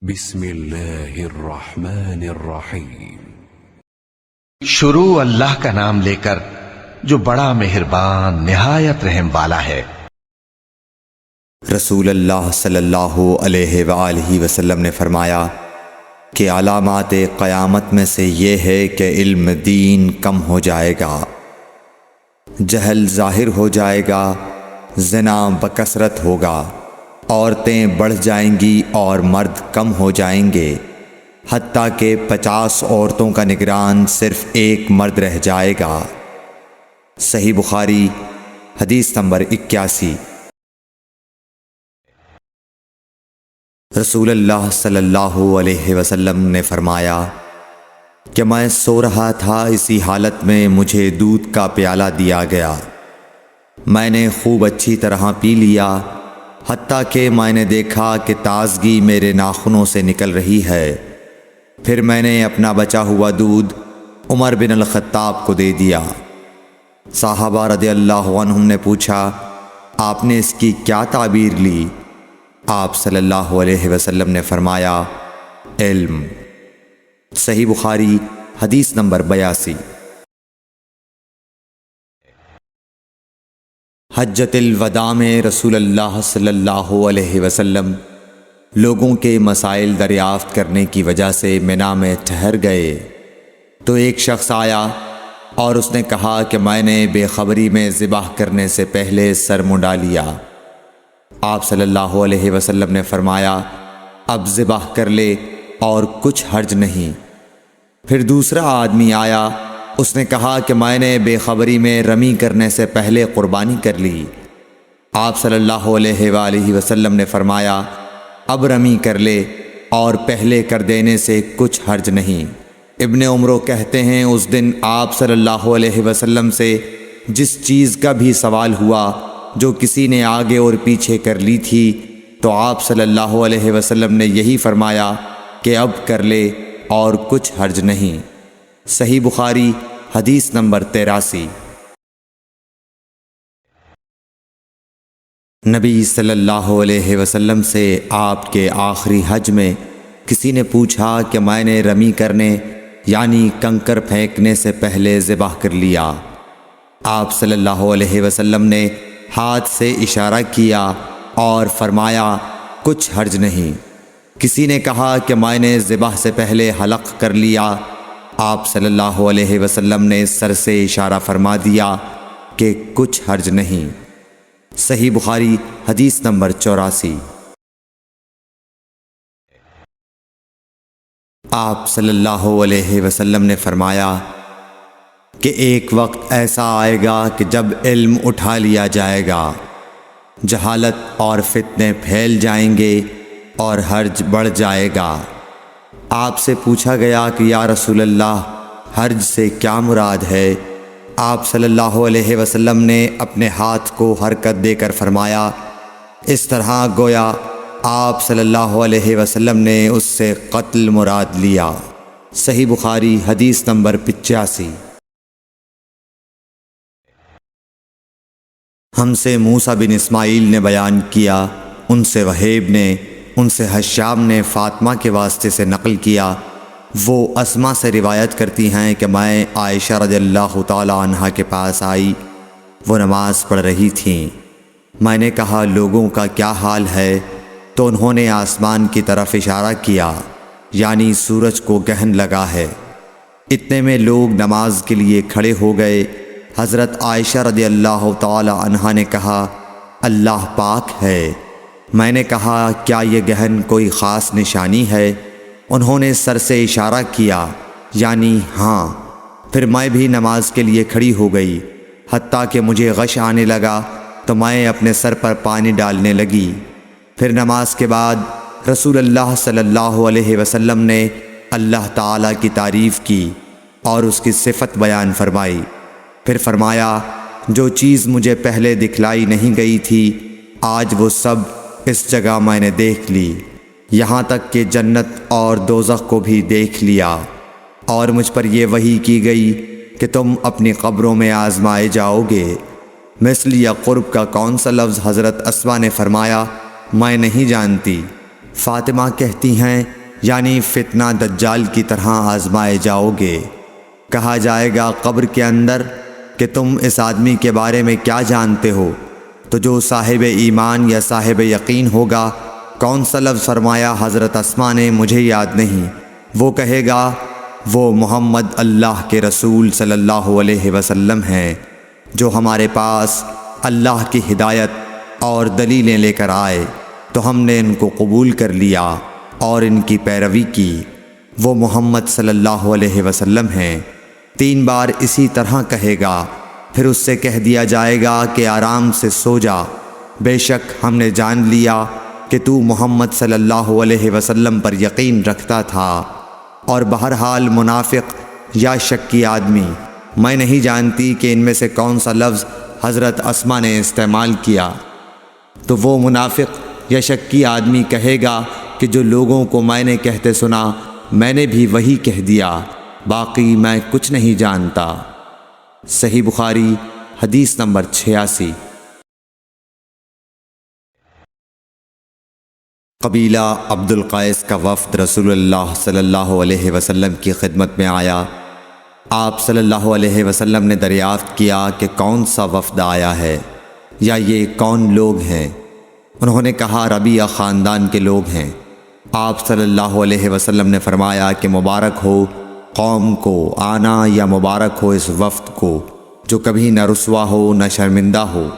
بسم اللہ الرحمن الرحیم۔ شروع اللہ کا نام لے کر جو بڑا مہربان نہایت رحم والا ہے۔ رسول اللہ صلی اللہ علیہ وآلہ وسلم نے فرمایا کہ علامات قیامت میں سے یہ ہے کہ علم دین کم ہو جائے گا، جہل ظاہر ہو جائے گا، زنا بکثرت ہوگا، عورتیں بڑھ جائیں گی اور مرد کم ہو جائیں گے، حتیٰ کہ 50 عورتوں کا نگران صرف ایک مرد رہ جائے گا۔ صحیح بخاری حدیث نمبر 81۔ رسول اللہ صلی اللہ علیہ وسلم نے فرمایا کہ میں سو رہا تھا، اسی حالت میں مجھے دودھ کا پیالہ دیا گیا، میں نے خوب اچھی طرح پی لیا، حتیٰ کہ میں نے دیکھا کہ تازگی میرے ناخنوں سے نکل رہی ہے۔ پھر میں نے اپنا بچا ہوا دودھ عمر بن الخطاب کو دے دیا۔ صحابہ رضی اللہ عنہم نے پوچھا، آپ نے اس کی کیا تعبیر لی؟ آپ صلی اللہ علیہ وسلم نے فرمایا، علم۔ صحیح بخاری حدیث نمبر 82۔ حجۃ الوداع میں رسول اللہ صلی اللہ علیہ وسلم لوگوں کے مسائل دریافت کرنے کی وجہ سے منا میں ٹھہر گئے تو ایک شخص آیا اور اس نے کہا کہ میں نے بے خبری میں ذبح کرنے سے پہلے سر منڈا لیا۔ آپ صلی اللہ علیہ وسلم نے فرمایا، اب ذبح کر لے اور کچھ حرج نہیں۔ پھر دوسرا آدمی آیا، اس نے کہا کہ میں نے بے خبری میں رمی کرنے سے پہلے قربانی کر لی۔ آپ صلی اللہ علیہ وآلہ وسلم نے فرمایا، اب رمی کر لے اور پہلے کر دینے سے کچھ حرج نہیں۔ ابن عمرو کہتے ہیں، اس دن آپ صلی اللہ علیہ وسلم سے جس چیز کا بھی سوال ہوا جو کسی نے آگے اور پیچھے کر لی تھی تو آپ صلی اللہ علیہ وسلم نے یہی فرمایا کہ اب کر لے اور کچھ حرج نہیں۔ صحیح بخاری حدیث نمبر 83۔ نبی صلی اللہ علیہ وسلم سے آپ کے آخری حج میں کسی نے پوچھا کہ میں نے رمی کرنے یعنی کنکر پھینکنے سے پہلے ذبح کر لیا۔ آپ صلی اللہ علیہ وسلم نے ہاتھ سے اشارہ کیا اور فرمایا، کچھ حرج نہیں۔ کسی نے کہا کہ میں نے ذبح سے پہلے حلق کر لیا۔ آپ صلی اللہ علیہ وسلم نے سر سے اشارہ فرما دیا کہ کچھ حرج نہیں۔ صحیح بخاری حدیث نمبر 84۔ آپ صلی اللہ علیہ وسلم نے فرمایا کہ ایک وقت ایسا آئے گا کہ جب علم اٹھا لیا جائے گا، جہالت اور فتنے پھیل جائیں گے اور حرج بڑھ جائے گا۔ آپ سے پوچھا گیا کہ یا رسول اللہ، حرج سے کیا مراد ہے؟ آپ صلی اللہ علیہ وسلم نے اپنے ہاتھ کو حرکت دے کر فرمایا، اس طرح گویا آپ صلی اللہ علیہ وسلم نے اس سے قتل مراد لیا۔ صحیح بخاری حدیث نمبر 85۔ ہم سے موسیٰ بن اسماعیل نے بیان کیا، ان سے وہیب نے، ان سے حشام نے فاطمہ کے واسطے سے نقل کیا، وہ اسما سے روایت کرتی ہیں کہ میں عائشہ رضی اللہ تعالی عنہا کے پاس آئی، وہ نماز پڑھ رہی تھیں۔ میں نے کہا، لوگوں کا کیا حال ہے؟ تو انہوں نے آسمان کی طرف اشارہ کیا، یعنی سورج کو گہن لگا ہے۔ اتنے میں لوگ نماز کے لیے کھڑے ہو گئے۔ حضرت عائشہ رضی اللہ تعالی عنہا نے کہا، اللہ پاک ہے۔ میں نے کہا، کیا یہ گہن کوئی خاص نشانی ہے؟ انہوں نے سر سے اشارہ کیا، یعنی ہاں۔ پھر میں بھی نماز کے لیے کھڑی ہو گئی، حتیٰ کہ مجھے غش آنے لگا تو میں اپنے سر پر پانی ڈالنے لگی۔ پھر نماز کے بعد رسول اللہ صلی اللہ علیہ وسلم نے اللہ تعالیٰ کی تعریف کی اور اس کی صفت بیان فرمائی۔ پھر فرمایا، جو چیز مجھے پہلے دکھلائی نہیں گئی تھی، آج وہ سب اس جگہ میں نے دیکھ لی، یہاں تک کہ جنت اور دوزخ کو بھی دیکھ لیا۔ اور مجھ پر یہ وحی کی گئی کہ تم اپنی قبروں میں آزمائے جاؤ گے۔ مثل یا قرب کا کون سا لفظ؟ حضرت اسما نے فرمایا، میں نہیں جانتی۔ فاطمہ کہتی ہیں یعنی فتنہ دجال کی طرح آزمائے جاؤ گے۔ کہا جائے گا قبر کے اندر کہ تم اس آدمی کے بارے میں کیا جانتے ہو؟ تو جو صاحب ایمان یا صاحب یقین ہوگا، کون سا لفظ فرمایا حضرت اسما نے مجھے یاد نہیں، وہ کہے گا وہ محمد اللہ کے رسول صلی اللہ علیہ وسلم ہیں جو ہمارے پاس اللہ کی ہدایت اور دلیلیں لے کر آئے، تو ہم نے ان کو قبول کر لیا اور ان کی پیروی کی۔ وہ محمد صلی اللہ علیہ وسلم ہیں۔ 3 بار اسی طرح کہے گا، پھر اس سے کہہ دیا جائے گا کہ آرام سے سو جا، بے شک ہم نے جان لیا کہ تو محمد صلی اللہ علیہ وسلم پر یقین رکھتا تھا، اور بہرحال منافق یا شکی آدمی، میں نہیں جانتی کہ ان میں سے کون سا لفظ حضرت اسما نے استعمال کیا۔ تو وہ منافق یا شکی آدمی کہے گا کہ جو لوگوں کو میں نے کہتے سنا میں نے بھی وہی کہہ دیا، باقی میں کچھ نہیں جانتا۔ صحیح بخاری حدیث نمبر 86۔ قبیلہ عبد القیس کا وفد رسول اللہ صلی اللہ علیہ وسلم کی خدمت میں آیا۔ آپ صلی اللہ علیہ وسلم نے دریافت کیا کہ کون سا وفد آیا ہے یا یہ کون لوگ ہیں؟ انہوں نے کہا ربیعہ خاندان کے لوگ ہیں۔ آپ صلی اللہ علیہ وسلم نے فرمایا کہ مبارک ہو قوم کو آنا، یا مبارک ہو اس وفد کو جو کبھی نہ رسوا ہو نہ شرمندہ ہو۔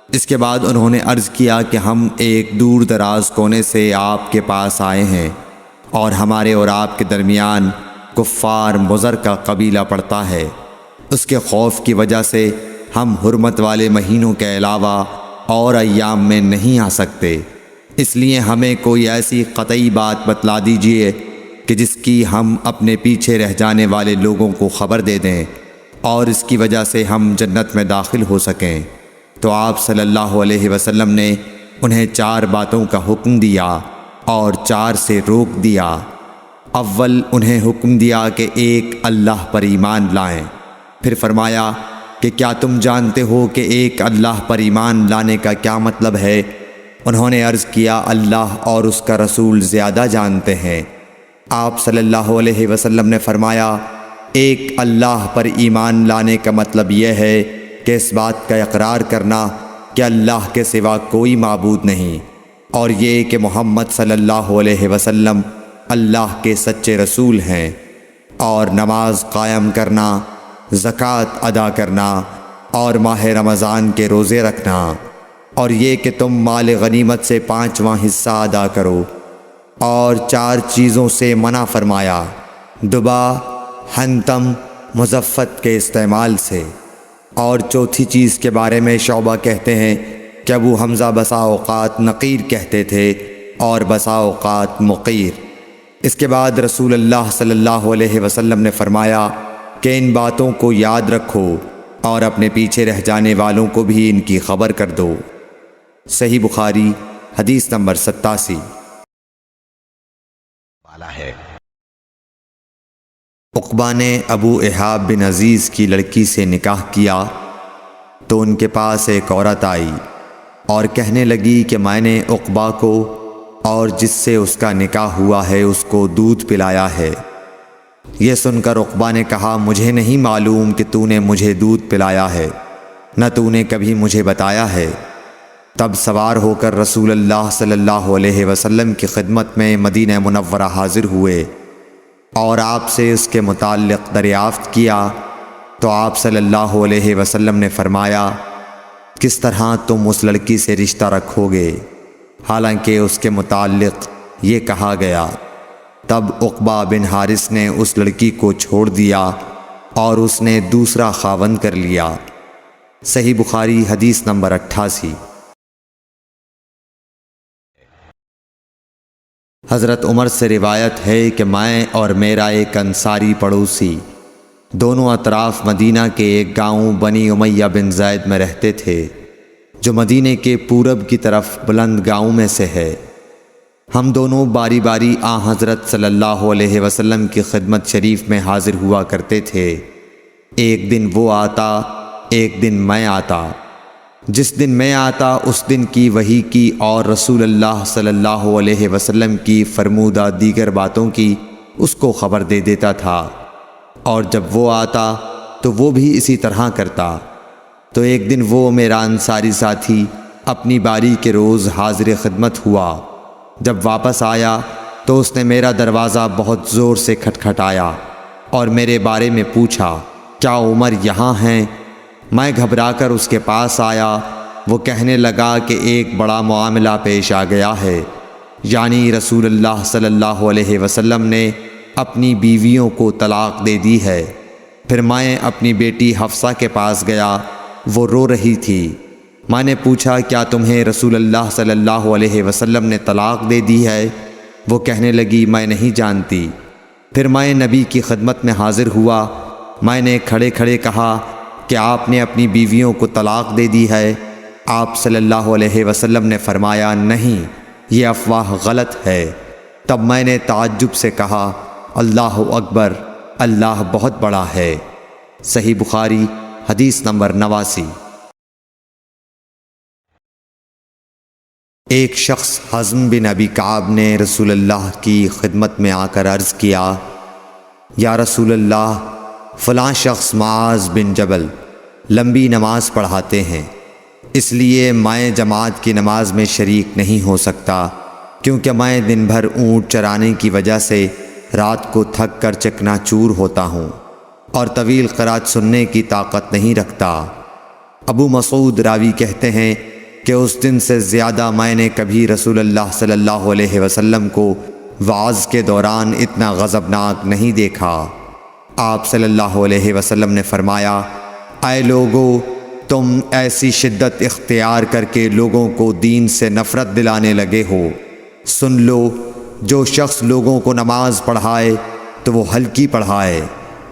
اس کے بعد انہوں نے عرض کیا کہ ہم ایک دور دراز کونے سے آپ کے پاس آئے ہیں، اور ہمارے اور آپ کے درمیان کفار مضر کا قبیلہ پڑتا ہے۔ اس کے خوف کی وجہ سے ہم حرمت والے مہینوں کے علاوہ اور ایام میں نہیں آ سکتے، اس لیے ہمیں کوئی ایسی قطعی بات بتلا دیجئے کہ جس کی ہم اپنے پیچھے رہ جانے والے لوگوں کو خبر دے دیں، اور اس کی وجہ سے ہم جنت میں داخل ہو سکیں۔ تو آپ صلی اللہ علیہ وسلم نے انہیں 4 باتوں کا حکم دیا اور 4 سے روک دیا۔ اول انہیں حکم دیا کہ ایک اللہ پر ایمان لائیں، پھر فرمایا کہ کیا تم جانتے ہو کہ ایک اللہ پر ایمان لانے کا کیا مطلب ہے؟ انہوں نے عرض کیا اللہ اور اس کا رسول زیادہ جانتے ہیں۔ آپ صلی اللہ علیہ وسلم نے فرمایا ایک اللہ پر ایمان لانے کا مطلب یہ ہے کہ اس بات کا اقرار کرنا کہ اللہ کے سوا کوئی معبود نہیں، اور یہ کہ محمد صلی اللہ علیہ وسلم اللہ کے سچے رسول ہیں، اور نماز قائم کرنا، زکوٰۃ ادا کرنا، اور ماہ رمضان کے روزے رکھنا، اور یہ کہ تم مال غنیمت سے 5واں حصہ ادا کرو، اور 4 چیزوں سے منع فرمایا، دبا، حنتم، مزفت کے استعمال سے۔ اور چوتھی چیز کے بارے میں شعبہ کہتے ہیں کہ ابو حمزہ بسا اوقات نقیر کہتے تھے اور بسا اوقات مقیر۔ اس کے بعد رسول اللہ صلی اللہ علیہ وسلم نے فرمایا کہ ان باتوں کو یاد رکھو اور اپنے پیچھے رہ جانے والوں کو بھی ان کی خبر کر دو۔ صحیح بخاری حدیث نمبر 87۔ عقبہ نے ابو احاب بن عزیز کی لڑکی سے نکاح کیا تو ان کے پاس ایک عورت آئی اور کہنے لگی کہ میں نے عقبہ کو اور جس سے اس کا نکاح ہوا ہے اس کو دودھ پلایا ہے۔ یہ سن کر عقبہ نے کہا مجھے نہیں معلوم کہ تو نے مجھے دودھ پلایا ہے، نہ تو نے کبھی مجھے بتایا ہے۔ تب سوار ہو کر رسول اللہ صلی اللہ علیہ وسلم کی خدمت میں مدینہ منورہ حاضر ہوئے اور آپ سے اس کے متعلق دریافت کیا تو آپ صلی اللہ علیہ وسلم نے فرمایا کس طرح تم اس لڑکی سے رشتہ رکھو گے، حالانکہ اس کے متعلق یہ کہا گیا۔ تب عقبہ بن حارث نے اس لڑکی کو چھوڑ دیا اور اس نے دوسرا خاوند کر لیا۔ صحیح بخاری حدیث نمبر 88۔ حضرت عمر سے روایت ہے کہ میں اور میرا ایک انصاری پڑوسی دونوں اطراف مدینہ کے ایک گاؤں بنی امیہ بن زید میں رہتے تھے، جو مدینہ کے پورب کی طرف بلند گاؤں میں سے ہے۔ ہم دونوں باری باری حضرت صلی اللہ علیہ وسلم کی خدمت شریف میں حاضر ہوا کرتے تھے۔ ایک دن وہ آتا، ایک دن میں آتا۔ جس دن میں آتا اس دن کی وحی کی اور رسول اللہ صلی اللہ علیہ وسلم کی فرمودہ دیگر باتوں کی اس کو خبر دے دیتا تھا، اور جب وہ آتا تو وہ بھی اسی طرح کرتا۔ تو ایک دن وہ میرا انصاری ساتھی اپنی باری کے روز حاضر خدمت ہوا۔ جب واپس آیا تو اس نے میرا دروازہ بہت زور سے کھٹکھٹایا اور میرے بارے میں پوچھا، کیا عمر یہاں ہیں؟ میں گھبرا کر اس کے پاس آیا۔ وہ کہنے لگا کہ ایک بڑا معاملہ پیش آ گیا ہے، یعنی رسول اللہ صلی اللہ علیہ وسلم نے اپنی بیویوں کو طلاق دے دی ہے۔ پھر میں اپنی بیٹی حفصہ کے پاس گیا، وہ رو رہی تھی۔ میں نے پوچھا، کیا تمہیں رسول اللہ صلی اللہ علیہ وسلم نے طلاق دے دی ہے؟ وہ کہنے لگی، میں نہیں جانتی۔ پھر میں نبی کی خدمت میں حاضر ہوا۔ میں نے کھڑے کھڑے کہا کہ آپ نے اپنی بیویوں کو طلاق دے دی ہے؟ آپ صلی اللہ علیہ وسلم نے فرمایا، نہیں، یہ افواہ غلط ہے۔ تب میں نے تعجب سے کہا، اللہ اکبر، اللہ بہت بڑا ہے۔ صحیح بخاری حدیث نمبر 89۔ ایک شخص حزم بن ابی کعب نے رسول اللہ کی خدمت میں آ کر عرض کیا، یا رسول اللہ، فلاں شخص معاذ بن جبل لمبی نماز پڑھاتے ہیں، اس لیے میں جماعت کی نماز میں شریک نہیں ہو سکتا، کیونکہ میں دن بھر اونٹ چرانے کی وجہ سے رات کو تھک کر چکنا چور ہوتا ہوں اور طویل قرات سننے کی طاقت نہیں رکھتا۔ ابو مسعود راوی کہتے ہیں کہ اس دن سے زیادہ میں نے کبھی رسول اللہ صلی اللہ علیہ وسلم کو وعظ کے دوران اتنا غضبناک نہیں دیکھا۔ آپ صلی اللہ علیہ وسلم نے فرمایا، اے لوگو، تم ایسی شدت اختیار کر کے لوگوں کو دین سے نفرت دلانے لگے ہو۔ سن لو، جو شخص لوگوں کو نماز پڑھائے تو وہ ہلکی پڑھائے،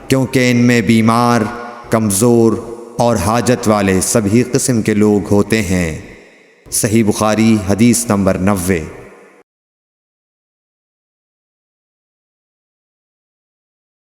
کیونکہ ان میں بیمار، کمزور اور حاجت والے سبھی قسم کے لوگ ہوتے ہیں۔ صحیح بخاری حدیث نمبر 90۔